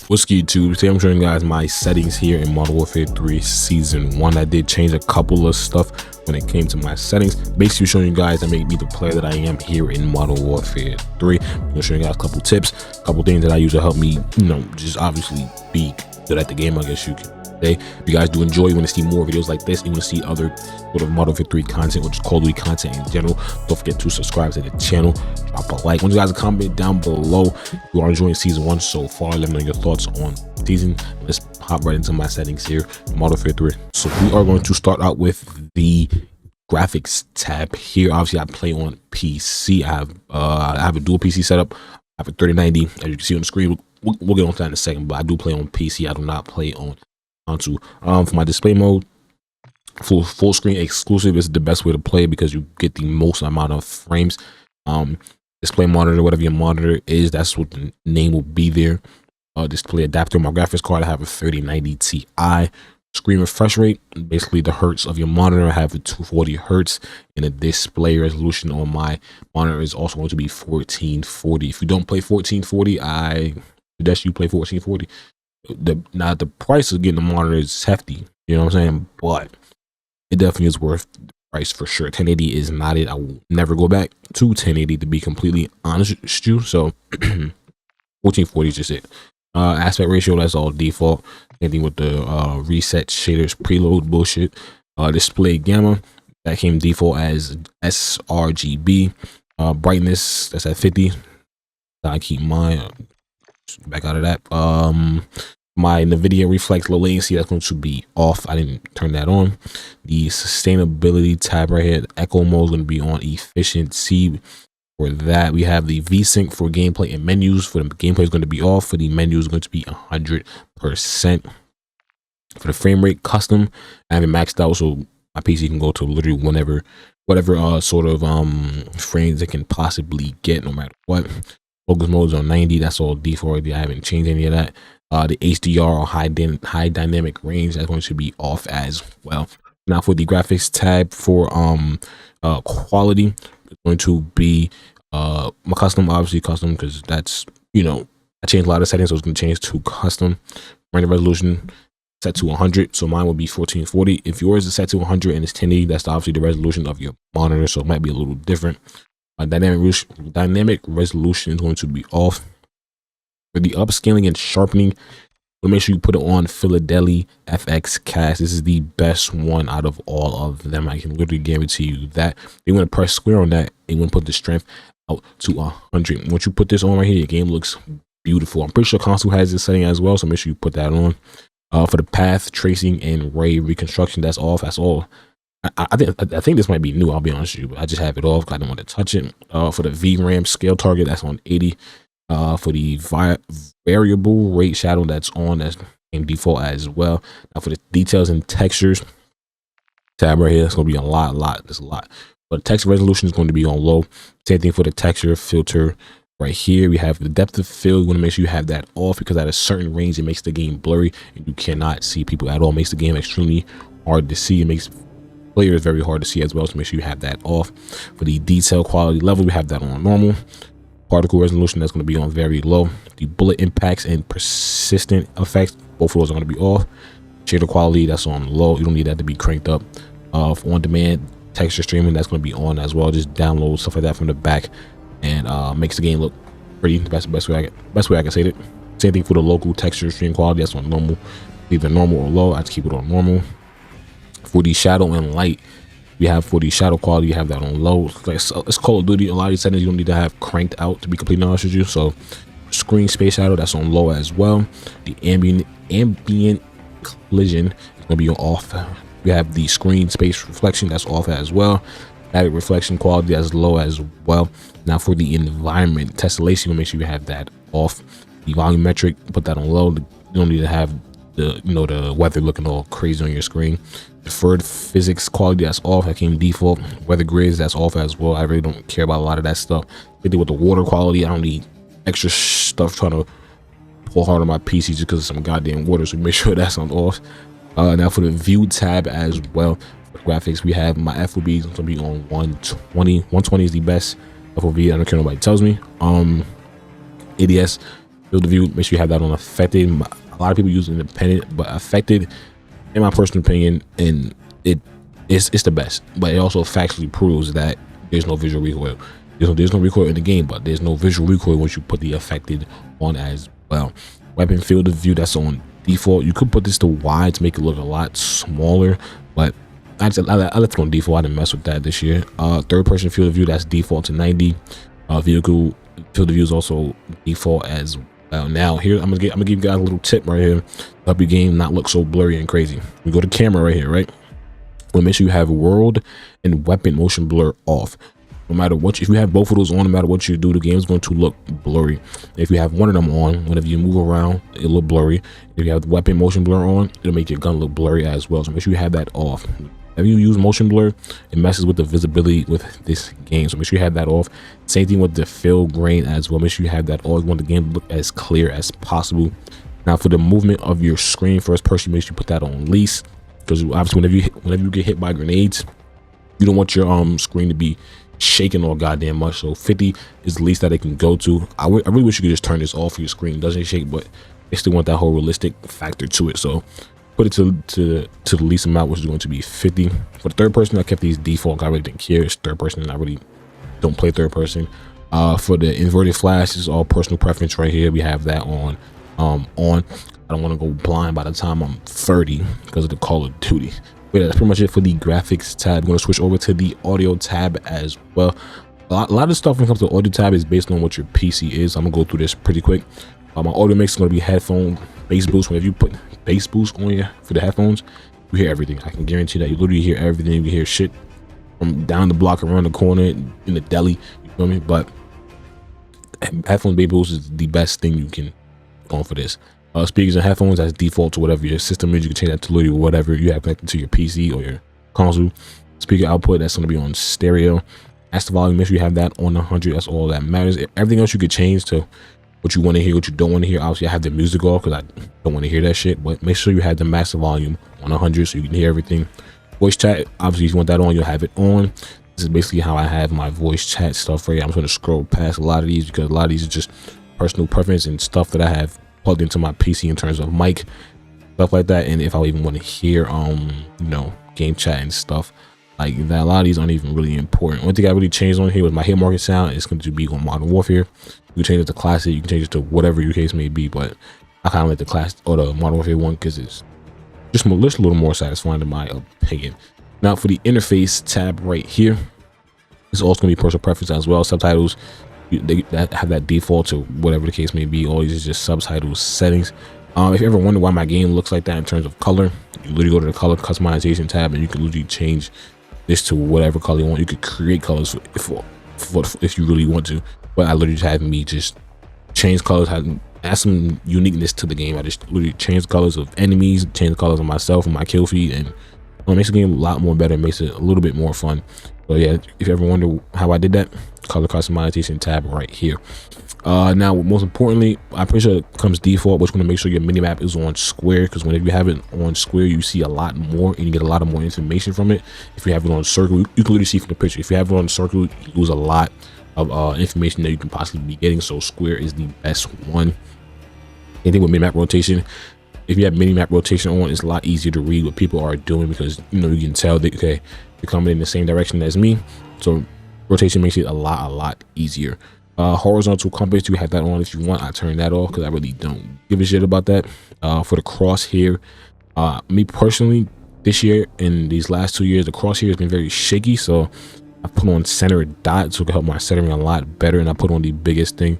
What's good, YouTube? Today I'm showing you guys my settings here in Modern Warfare 3 Season 1. I did change a couple of stuff when it came to my settings. Basically showing you guys that make me the player that I am here in Modern Warfare 3. I'm going to show you guys a couple tips, a couple things that I use to help me, just obviously be good at the game, I guess you can say. If you guys do enjoy, you want to see more videos like this, you want to see other sort of Modern Warfare 3 content, or just Call of Duty content in general, don't forget to subscribe to the channel, drop a like. I want you guys to comment down below if you are enjoying Season 1 so far. Let me know your thoughts on season. Let's hop right into my settings here in Modern Warfare 3. So we are going to start out with the graphics tab here. Obviously I play on PC. I have a dual PC setup. I have a 3090, as you can see on the screen. We'll get on to that in a second, but I do play on PC. I do not play on console. For my display mode, full screen exclusive is the best way to play because you get the most amount of frames. Display monitor, whatever your monitor is, that's what the name will be there. Display adapter, my graphics card, I have a 3090 Ti. Screen refresh rate, basically the hertz of your monitor. I have a 240 hertz, and the display resolution on my monitor is also going to be 1440. If you don't play 1440, I suggest you play 1440. Now the price of getting a monitor is hefty, you know what I'm saying, but it definitely is worth the price for sure. 1080 is not it. I will never go back to 1080 to be completely honest with you. So 1440 is just it. Aspect ratio, that's all default. Anything with the reset shaders preload bullshit. Display gamma, that came default as sRGB. Brightness, that's at 50. I keep mine back out of that. My NVIDIA reflex low latency, that's going to be off. I didn't turn that on. The sustainability tab right here, the echo mode is going to be on efficiency. For that, we have the VSync for gameplay and menus. For the gameplay is going to be off. For the menus is going to be 100%. For the frame rate, custom, I have it maxed out, so my PC can go to literally whatever sort of frames it can possibly get, no matter what. Focus mode is on 90. That's all default. I haven't changed any of that. The HDR or high dynamic range, that's going to be off as well. Now for the graphics tab for quality, it's going to be my custom, obviously custom, because that's, I changed a lot of settings, so it's going to change to custom. Render resolution set to 100, so mine will be 1440. If yours is set to 100 and it's 1080, that's obviously the resolution of your monitor, so it might be a little different. Dynamic resolution is going to be off. For the upscaling and sharpening, make sure you put it on Philadelphia FX Cast. This is the best one out of all of them. I can literally guarantee you that. You want to press square on that, and you want to put the strength out to 100. Once you put this on right here, your game looks beautiful. I'm pretty sure console has this setting as well, so make sure you put that on. For the path tracing and ray reconstruction, that's off. That's all. I think this might be new, I'll be honest with you, but I just have it off because I don't want to touch it. For the VRAM scale target, that's on 80. For the variable rate shadow, that's on, that's in default as well. Now for the details and textures tab right here, it's going to be a lot. There's a lot. But text resolution is going to be on low. Same thing for the texture filter right here. We have the depth of field. You want to make sure you have that off because at a certain range, it makes the game blurry and you cannot see people at all. It makes the game extremely hard to see. It makes players very hard to see as well, so make sure you have that off. For the detail quality level, we have that on normal. Particle resolution, that's going to be on very low. The bullet impacts and persistent effects, both of those are going to be off. Shader quality, that's on low. You don't need that to be cranked up. For on-demand texture streaming, that's going to be on as well. Just download stuff like that from the back and makes the game look pretty. That's the best way I can say it. Same thing for the local texture stream quality, that's on normal. Either normal or low. I just keep it on normal. For the shadow and light, we have for the shadow quality, you have that on low. It's Call of Duty. A lot of these settings you don't need to have cranked out, to be completely honest with you. So screen space shadow, that's on low as well. The ambient collision is going to be off. We have the screen space reflection, that's off as well. Static reflection quality, that's low as well. Now for the environment tessellation, make sure you have that off. The volumetric, put that on low. You don't need to have the weather looking all crazy on your screen. Deferred physics quality, that's off. That came default. Weather grids, that's off as well. I really don't care about a lot of that stuff. With the water quality, I don't need extra stuff trying to pull hard on my PC just because of some goddamn water, so make sure that's on off. Now for the view tab as well, for graphics, we have my FOV is going to be on 120. 120 is the best FOV. I don't care what nobody tells me. ADS Field of view, make sure you have that on affected. A lot of people use independent, but affected, in my personal opinion, and it's the best. But it also factually proves that there's no visual recoil. There's no recoil in the game, but there's no visual recoil once you put the affected on as well. Weapon field of view, that's on default. You could put this to wide to make it look a lot smaller, but I left it on default. I didn't mess with that this year. Third person field of view, that's default to 90. Vehicle field of view is also default as well. Now here I'm gonna give you guys a little tip right here to help your game not look so blurry and crazy. You go to camera right here, right? Well, make sure you have world and weapon motion blur off. No matter what, if you have both of those on, no matter what you do, the game is going to look blurry. If you have one of them on, whenever you move around, it'll look blurry. If you have the weapon motion blur on, it'll make your gun look blurry as well. So make sure you have that off. If you use motion blur, it messes with the visibility with this game. So make sure you have that off. Same thing with the fill grain as well. Make sure you have that off. You want the game to look as clear as possible. Now for the movement of your screen, first person, make sure you put that on least, because obviously whenever you get hit by grenades, you don't want your screen to be shaking all goddamn much. So 50 is the least that it can go to. I really wish you could just turn this off for your screen. It doesn't shake, but they still want that whole realistic factor to it. So put it to the least amount, which is going to be 50. For the third person, I kept these default. I really didn't care. It's third person, and I really don't play third person. For the inverted flash, this is all personal preference right here. We have that on. I don't want to go blind by the time I'm 30 because of the Call of Duty. But that's pretty much it for the graphics tab. I'm going to switch over to the audio tab as well. A lot of stuff when it comes to the audio tab is based on what your PC is. I'm going to go through this pretty quick. My audio mix is going to be headphone bass boost. Whenever you put bass boost on here for the headphones, you hear everything. I can guarantee that you literally hear everything. You hear shit from down the block, around the corner, in the deli. You feel me? But headphone bass boost is the best thing you can go on for this. Speakers and headphones, that's default to whatever your system is. You can change that to literally whatever you have connected to your PC or your console. Speaker output, that's going to be on stereo. That's the volume. Make sure you have that on 100. That's all that matters. Everything else you could change to what you want to hear, what you don't want to hear. Obviously, I have the music off because I don't want to hear that shit. But make sure you have the master volume on 100 so you can hear everything. Voice chat, obviously, if you want that on, you'll have it on. This is basically how I have my voice chat stuff right here. I'm just going to scroll past a lot of these because a lot of these are just personal preference and stuff that I have plugged into my PC in terms of mic, stuff like that. And if I even want to hear you know, game chat and stuff like that, a lot of these aren't even really important. One thing I really changed on here was my hit market sound. It's going to be on Modern Warfare. You can change it to classic, you can change it to whatever your case may be, but I kind of like the class or the Modern Warfare one because it's just a little more satisfying in my opinion. Now for the interface tab right here, it's also going to be personal preference as well. Subtitles, they have that default to whatever the case may be. All these is just subtitles settings. If you ever wonder why my game looks like that in terms of color, you literally go to the color customization tab and you can literally change this to whatever color you want. You could create colors if you really want to, but I literally just have me just change colors, add some uniqueness to the game. I just literally change the colors of enemies, change the colors of myself and my kill feed, and it makes the game a lot more better. It makes it a little bit more fun. So yeah, if you ever wonder how I did that, color customization tab right here. Now most importantly, I'm pretty sure it comes default, but you're going to make sure your minimap is on square, because whenever you have it on square, you see a lot more and you get a lot of more information from it. If you have it on circle, you can literally see from the picture. If you have it on circle, you lose a lot of information that you can possibly be getting. So square is the best one. Anything with minimap rotation, if you have minimap rotation on, it's a lot easier to read what people are doing, because you know, you can tell that, okay, you're coming in the same direction as me. So rotation makes it a lot easier. Horizontal compass, you have that on if you want. I turn that off because I really don't give a shit about that. For the crosshair, me personally, this year and these last 2 years, the crosshair has been very shaky, so I put on center dot so it can help my centering a lot better, and I put on the biggest thing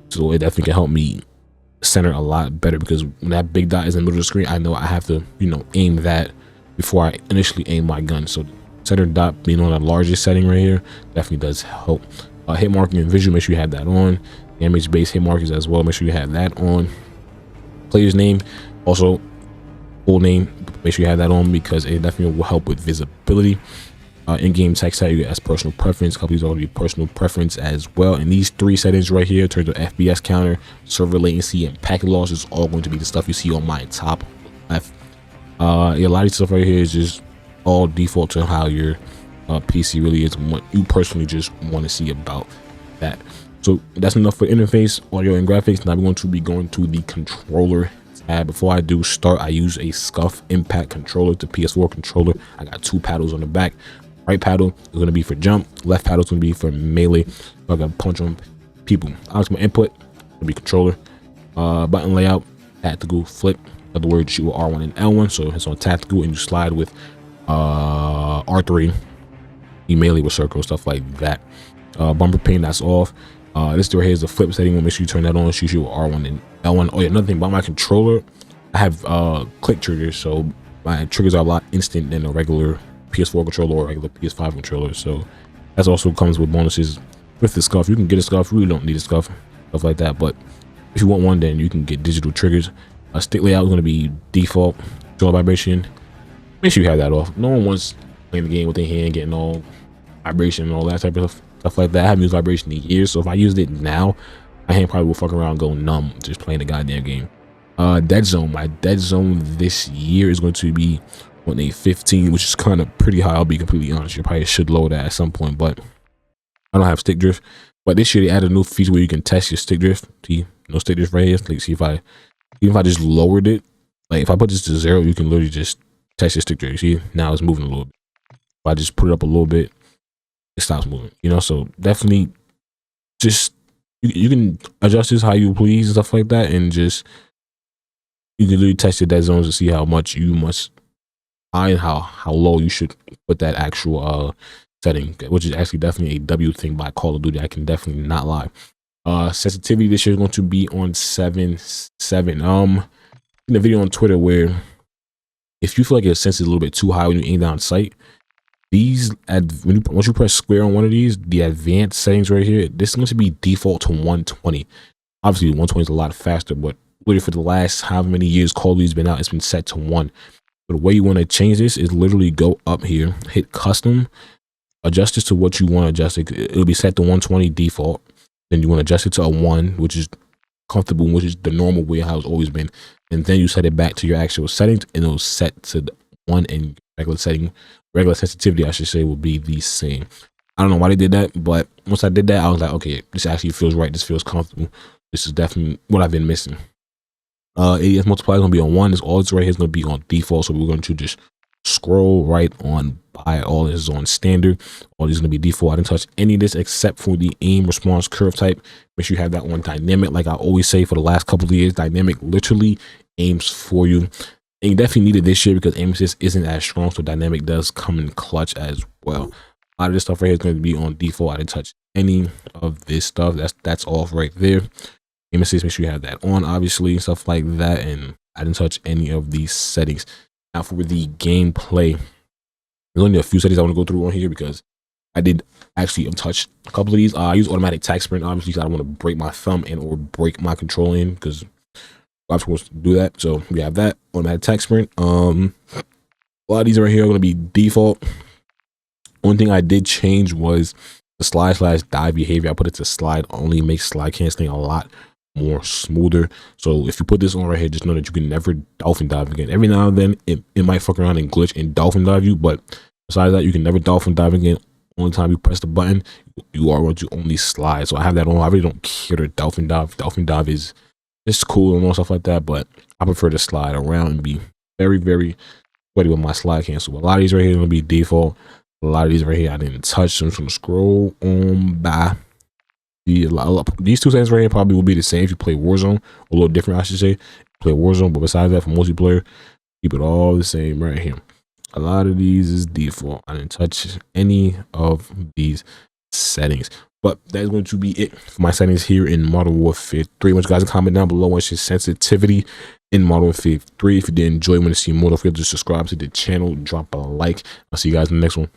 so it definitely can help me center a lot better, because when that big dot is in the middle of the screen, I know I have to, you know, aim that before I initially aim my gun. So center dot being on the largest setting right here definitely does help. Hit marking and visual, make sure you have that on. Damage based hit markers as well, make sure you have that on. Player's name, also full name, make sure you have that on, because it definitely will help with visibility. In-game text tag, as personal preference. A couple of these are already personal preference as well. And these three settings right here, in terms of FPS counter, server latency, and packet loss, is all going to be the stuff you see on my top left. Yeah, a lot of this stuff right here is just all default to how your PC really is, and what you personally just want to see about that. So that's enough for interface, audio, and graphics. Now we're going to be going to the controller tab. Before I do start, I use a Scuff Impact controller to PS4 controller. I got 2 paddles on the back. Right paddle is going to be for jump. Left paddle is going to be for melee. So I got to punch on people. Optimal input will be controller. Button layout, tactical, flip. In other words, you R1 and L1. So it's on tactical, and you slide with R3. You melee with circle, stuff like that. Bumper pane, that's off. This right here is the flip setting. Make sure you turn that on. Shoot you with R1 and L1. Oh yeah, another thing about my controller, I have click triggers, so my triggers are a lot instant than a regular PS4 controller or regular PS5 controller. So that also comes with bonuses with the Scuff. You can get a Scuff, you really don't need a Scuff, stuff like that. But if you want one, then you can get digital triggers. Stick layout is going to be default. Control vibration, make sure you have that off. No one wants playing the game with their hand getting all vibration and all that type of stuff like that. I haven't used vibration in years, so if I used it now, my hand probably will fuck around and go numb just playing the goddamn game. Dead zone, my dead zone this year is going to be on a 15, which is kind of pretty high. I'll be completely honest. You probably should lower that at some point, but I don't have stick drift. But this year they added a new feature where you can test your stick drift. See, no stick drift right here. Like, see if I, even if I just lowered it, like if I put this to 0, you can literally just test your stick drift. See, now it's moving a little bit. If I just put it up a little bit, it stops moving. You know, so definitely just you can adjust this how you please and stuff like that, and just you can literally test your dead zones to see how much you must high and how low you should put that actual setting, which is actually definitely a W thing by Call of Duty. I can definitely not lie. Sensitivity this year is going to be on 7.7. In a video on Twitter where if you feel like your sense is a little bit too high when you aim down sight, these once you press square on one of these, the advanced settings right here, this is going to be default to 120. Obviously 120 is a lot faster, but literally for the last however many years Call of Duty's been out, it's been set to 1. But the way you want to change this is literally go up here, hit custom, adjust this to what you want to adjust it. It'll be set to 120 default. Then you want to adjust it to a 1, which is comfortable, which is the normal way how it's always been. And then you set it back to your actual settings, and it'll set to the 1, and regular setting, regular sensitivity, I should say, will be the same. I don't know why they did that, but once I did that, I was like, okay, this actually feels right. This feels comfortable. This is definitely what I've been missing. ADS multiplier is going to be on 1. This all this right here is going to be on default. So we're going to just scroll right on by. All this is on standard. All these is going to be default. I didn't touch any of this except for the aim response curve type. Make sure you have that on dynamic. Like I always say for the last couple of years, dynamic literally aims for you. And you definitely need it this year because aim assist isn't as strong. So dynamic does come in clutch as well. A lot of this stuff right here is going to be on default. I didn't touch any of this stuff. That's off right there. Aim assist, make sure you have that on, obviously, stuff like that. And I didn't touch any of these settings. Now for the gameplay, there's only a few settings I want to go through on here because I did actually touch a couple of these. I use automatic tack sprint, obviously, because I don't want to break my thumb and or break my control in because I'm supposed to do that. So we have that automatic tack sprint. A lot of these right here are going to be default. One thing I did change was the slide/dive behavior. I put it to slide only, makes slide canceling a lot more smoother. So if you put this on right here, just know that you can never dolphin dive again. Every now and then it might fuck around and glitch and dolphin dive you, but besides that, you can never dolphin dive again. Only time you press the button, you are going to only slide. So I have that on. I really don't care to dolphin dive. Dolphin dive is it's cool and all stuff like that, but I prefer to slide around and be very, very sweaty with my slide cancel. But a lot of these right here are going to be default. A lot of these right here I didn't touch, so I'm just going to scroll on by. These two settings right here probably will be the same if you play Warzone. A little different, I should say. Play Warzone, but besides that, for multiplayer, keep it all the same right here. A lot of these is default. I didn't touch any of these settings. But that's going to be it for my settings here in Modern Warfare 3. I want you guys to comment down below what's your sensitivity in Modern Warfare 3. If you did enjoy, want to see more, don't forget to subscribe to the channel, drop a like. I'll see you guys in the next one.